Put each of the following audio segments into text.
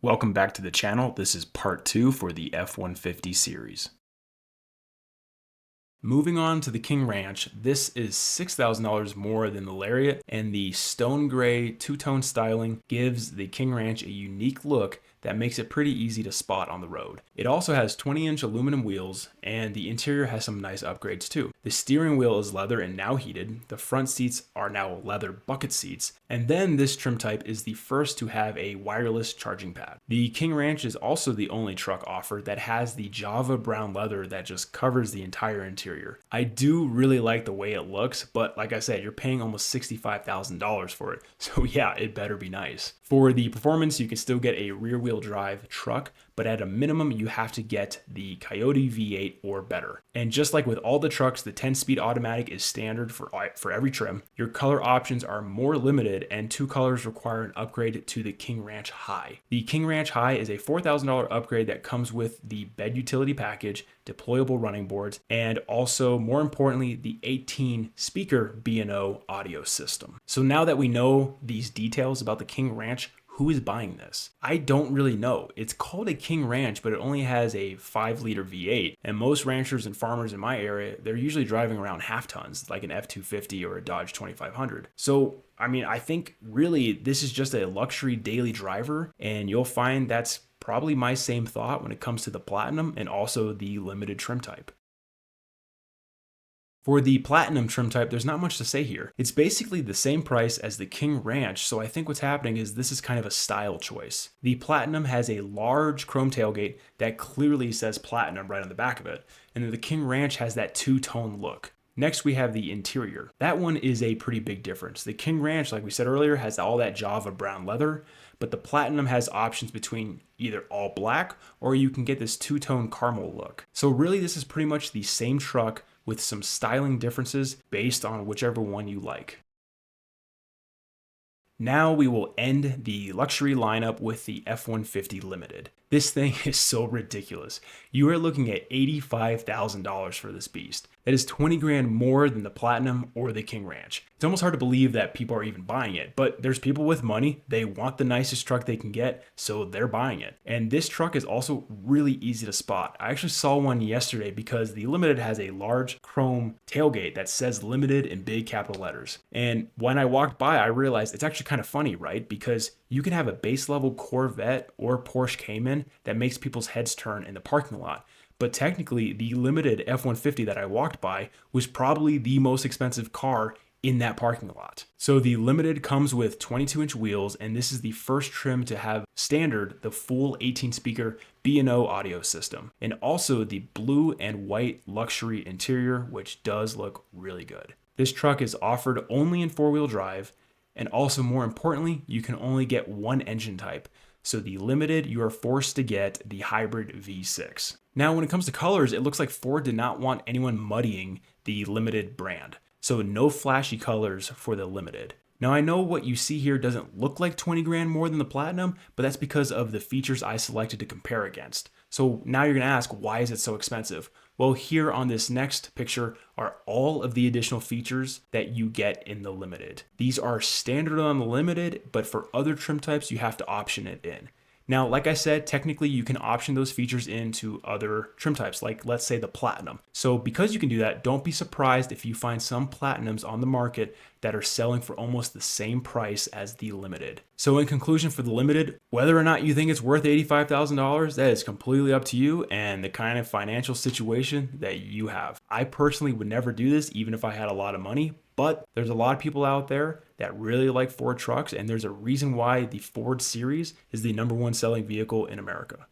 Welcome back to the channel. This is part 2 for the F-150 series. Moving on to the King Ranch, this is $6,000 more than the Lariat, and the stone gray two-tone styling gives the King Ranch a unique look that makes it pretty easy to spot on the road. It also has 20-inch aluminum wheels, and the interior has some nice upgrades too. The steering wheel is leather and now heated, the front seats are now leather bucket seats, and then this trim type is the first to have a wireless charging pad. The King Ranch is also the only truck offered that has the Java brown leather that just covers the entire interior. I do really like the way it looks, but like I said, you're paying almost $65,000 for it, so yeah, it better be nice. For the performance, you can still get a rear-wheel drive truck, but at a minimum, you have to get the Coyote V8 or better. And just like with all the trucks, the 10-speed automatic is standard for every trim. Your color options are more limited, and 2 colors require an upgrade to the King Ranch High. The King Ranch High is a $4,000 upgrade that comes with the bed utility package, deployable running boards, and also, more importantly, the 18-speaker B&O audio system. So now that we know these details about the King Ranch, who is buying this? I don't really know. It's called a King Ranch, but it only has a 5-liter V8. And most ranchers and farmers in my area, they're usually driving around half tons, like an F-250 or a Dodge 2500. So, I think really this is just a luxury daily driver, and you'll find that's probably my same thought when it comes to the Platinum and also the limited trim type. For the Platinum trim type, there's not much to say here. It's basically the same price as the King Ranch, so I think what's happening is this is kind of a style choice. The Platinum has a large chrome tailgate that clearly says Platinum right on the back of it, and then the King Ranch has that two-tone look. Next, we have the interior. That one is a pretty big difference. The King Ranch, like we said earlier, has all that Java brown leather, but the Platinum has options between either all black or you can get this two-tone caramel look. So really, this is pretty much the same truck with some styling differences based on whichever one you like. Now we will end the luxury lineup with the F-150 Limited. This thing is so ridiculous. You are looking at $85,000 for this beast. That is 20 grand more than the Platinum or the King Ranch. It's almost hard to believe that people are even buying it, but there's people with money, they want the nicest truck they can get, so they're buying it. And this truck is also really easy to spot. I actually saw one yesterday because the Limited has a large chrome tailgate that says Limited in big capital letters. And when I walked by, I realized it's actually kind of funny, right? Because you can have a base level Corvette or Porsche Cayman that makes people's heads turn in the parking lot. But technically, the Limited F-150 that I walked by was probably the most expensive car in that parking lot. So the Limited comes with 22-inch wheels, and this is the first trim to have standard the full 18-speaker B&O audio system, and also the blue and white luxury interior, which does look really good. This truck is offered only in 4-wheel drive, and also more importantly, you can only get one engine type. So the Limited, you are forced to get the hybrid V6. Now, when it comes to colors, it looks like Ford did not want anyone muddying the Limited brand. So no flashy colors for the Limited. Now, I know what you see here doesn't look like 20 grand more than the Platinum, but that's because of the features I selected to compare against. So now you're gonna ask, why is it so expensive? Well, here on this next picture are all of the additional features that you get in the Limited. These are standard on the Limited, but for other trim types, you have to option it in. Now, like I said, technically you can option those features into other trim types, like let's say the Platinum. So because you can do that, don't be surprised if you find some Platinums on the market that are selling for almost the same price as the Limited. So in conclusion, for the Limited, whether or not you think it's worth $85,000, that is completely up to you and the kind of financial situation that you have. I personally would never do this even if I had a lot of money, but there's a lot of people out there that really like Ford trucks, and there's a reason why the Ford series is the #1 selling vehicle in America.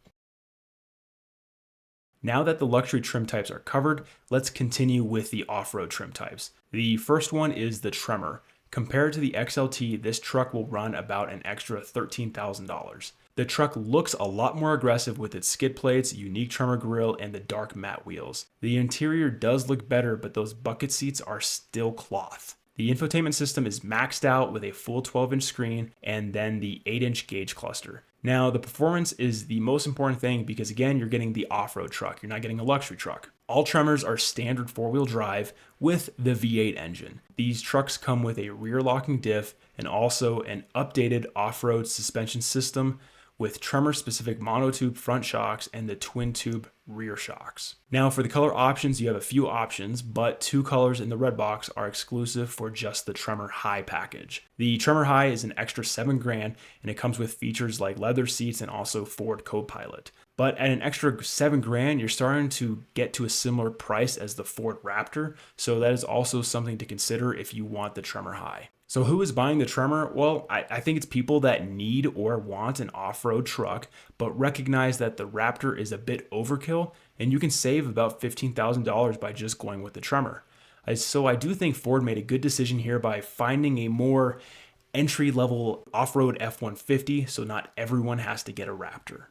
Now that the luxury trim types are covered, let's continue with the off-road trim types. The first one is the Tremor. Compared to the XLT, this truck will run about an extra $13,000. The truck looks a lot more aggressive with its skid plates, unique Tremor grille, and the dark matte wheels. The interior does look better, but those bucket seats are still cloth. The infotainment system is maxed out with a full 12-inch screen and then the 8-inch gauge cluster. Now, the performance is the most important thing because, again, you're getting the off-road truck. You're not getting a luxury truck. All Tremors are standard 4-wheel drive with the V8 engine. These trucks come with a rear locking diff and also an updated off-road suspension system with Tremor specific monotube front shocks and the twin tube rear shocks. Now for the color options, you have a few options, but 2 colors in the red box are exclusive for just the Tremor High package. The Tremor High is an extra $7,000 and it comes with features like leather seats and also Ford Copilot. But at an extra $7,000, you're starting to get to a similar price as the Ford Raptor, so that is also something to consider if you want the Tremor High. So who is buying the Tremor? Well, I think it's people that need or want an off-road truck, but recognize that the Raptor is a bit overkill, and you can save about $15,000 by just going with the Tremor. So I do think Ford made a good decision here by finding a more entry-level off-road F-150, so not everyone has to get a Raptor.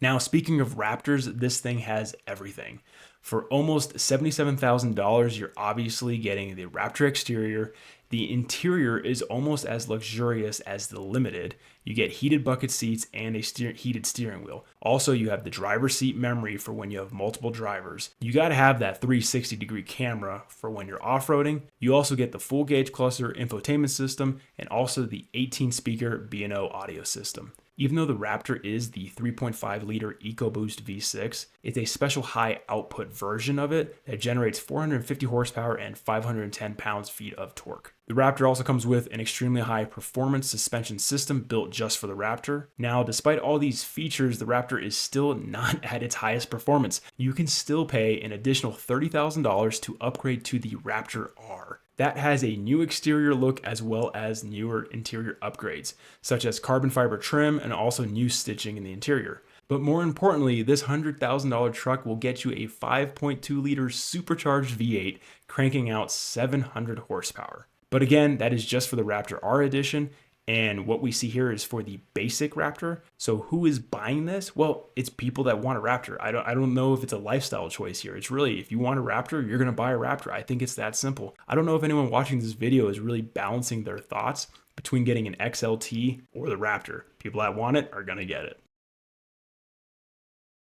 Now, speaking of Raptors, this thing has everything. For almost $77,000, you're obviously getting the Raptor exterior. The interior is almost as luxurious as the Limited. You get heated bucket seats and a heated steering wheel. Also, you have the driver's seat memory for when you have multiple drivers. You got to have that 360-degree camera for when you're off-roading. You also get the full gauge cluster infotainment system and also the 18-speaker B&O audio system. Even though the Raptor is the 3.5-liter EcoBoost V6, it's a special high output version of it that generates 450 horsepower and 510 pounds-feet of torque. The Raptor also comes with an extremely high performance suspension system built just for the Raptor. Now, despite all these features, the Raptor is still not at its highest performance. You can still pay an additional $30,000 to upgrade to the Raptor R. That has a new exterior look as well as newer interior upgrades, such as carbon fiber trim and also new stitching in the interior. But more importantly, this $100,000 truck will get you a 5.2-liter supercharged V8 cranking out 700 horsepower. But again, that is just for the Raptor R edition, and what we see here is for the basic Raptor. So who is buying this? Well, it's people that want a Raptor. I don't know if it's a lifestyle choice here. It's really, if you want a Raptor, you're going to buy a Raptor. I think it's that simple. I don't know if anyone watching this video is really balancing their thoughts between getting an XLT or the Raptor. People that want it are going to get it.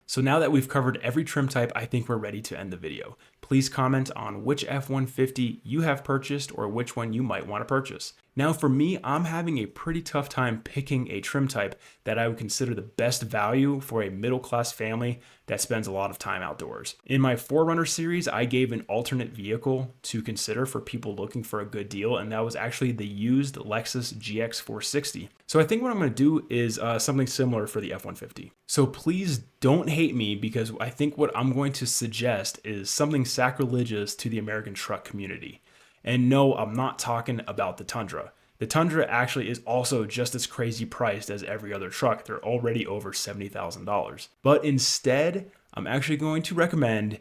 So now that we've covered every trim type, I think we're ready to end the video. Please comment on which F-150 you have purchased or which one you might want to purchase. Now for me, I'm having a pretty tough time picking a trim type that I would consider the best value for a middle-class family that spends a lot of time outdoors. In my 4Runner series, I gave an alternate vehicle to consider for people looking for a good deal, and that was actually the used Lexus GX 460. So I think what I'm going to do is something similar for the F-150. So please don't hate me, because I think what I'm going to suggest is something sacrilegious to the American truck community. And no, I'm not talking about the Tundra. The Tundra actually is also just as crazy priced as every other truck. They're already over $70,000. But instead, I'm actually going to recommend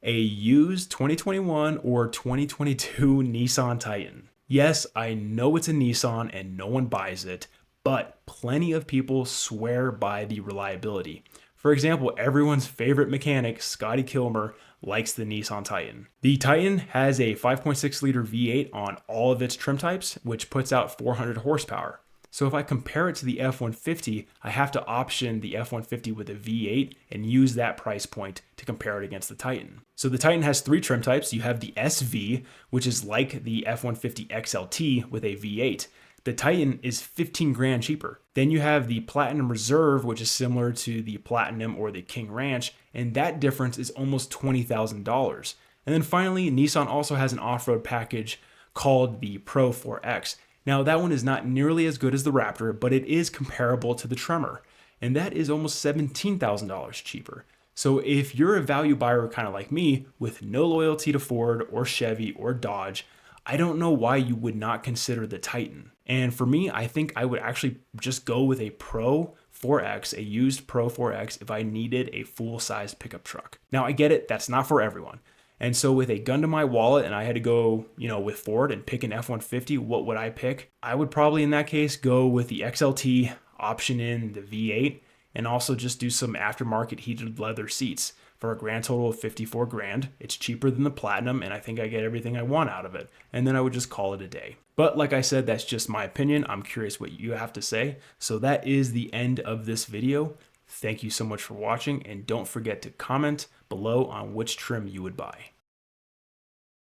a used 2021 or 2022 Nissan Titan. Yes, I know it's a Nissan and no one buys it, but plenty of people swear by the reliability. For example, everyone's favorite mechanic, Scotty Kilmer, likes the Nissan Titan. The Titan has a 5.6-liter V8 on all of its trim types, which puts out 400 horsepower. So if I compare it to the F-150, I have to option the F-150 with a V8 and use that price point to compare it against the Titan. So the Titan has 3 trim types. You have the SV, which is like the F-150 XLT with a V8. The Titan is $15,000 cheaper. Then you have the Platinum Reserve, which is similar to the Platinum or the King Ranch, and that difference is almost $20,000. And then finally, Nissan also has an off-road package called the Pro 4X. Now that one is not nearly as good as the Raptor, but it is comparable to the Tremor, and that is almost $17,000 cheaper. So if you're a value buyer kind of like me, with no loyalty to Ford or Chevy or Dodge, I don't know why you would not consider the Titan. And for me, I think I would actually just go with a Pro 4X, a used Pro 4X, if I needed a full-size pickup truck. Now I get it, that's not for everyone. And so with a gun to my wallet and I had to go, with Ford and pick an F-150, what would I pick? I would probably in that case go with the XLT, option in the V8, and also just do some aftermarket heated leather seats for a grand total of $54,000. It's cheaper than the Platinum, and I think I get everything I want out of it. And then I would just call it a day. But like I said, that's just my opinion. I'm curious what you have to say. So that is the end of this video. Thank you so much for watching, and don't forget to comment below on which trim you would buy.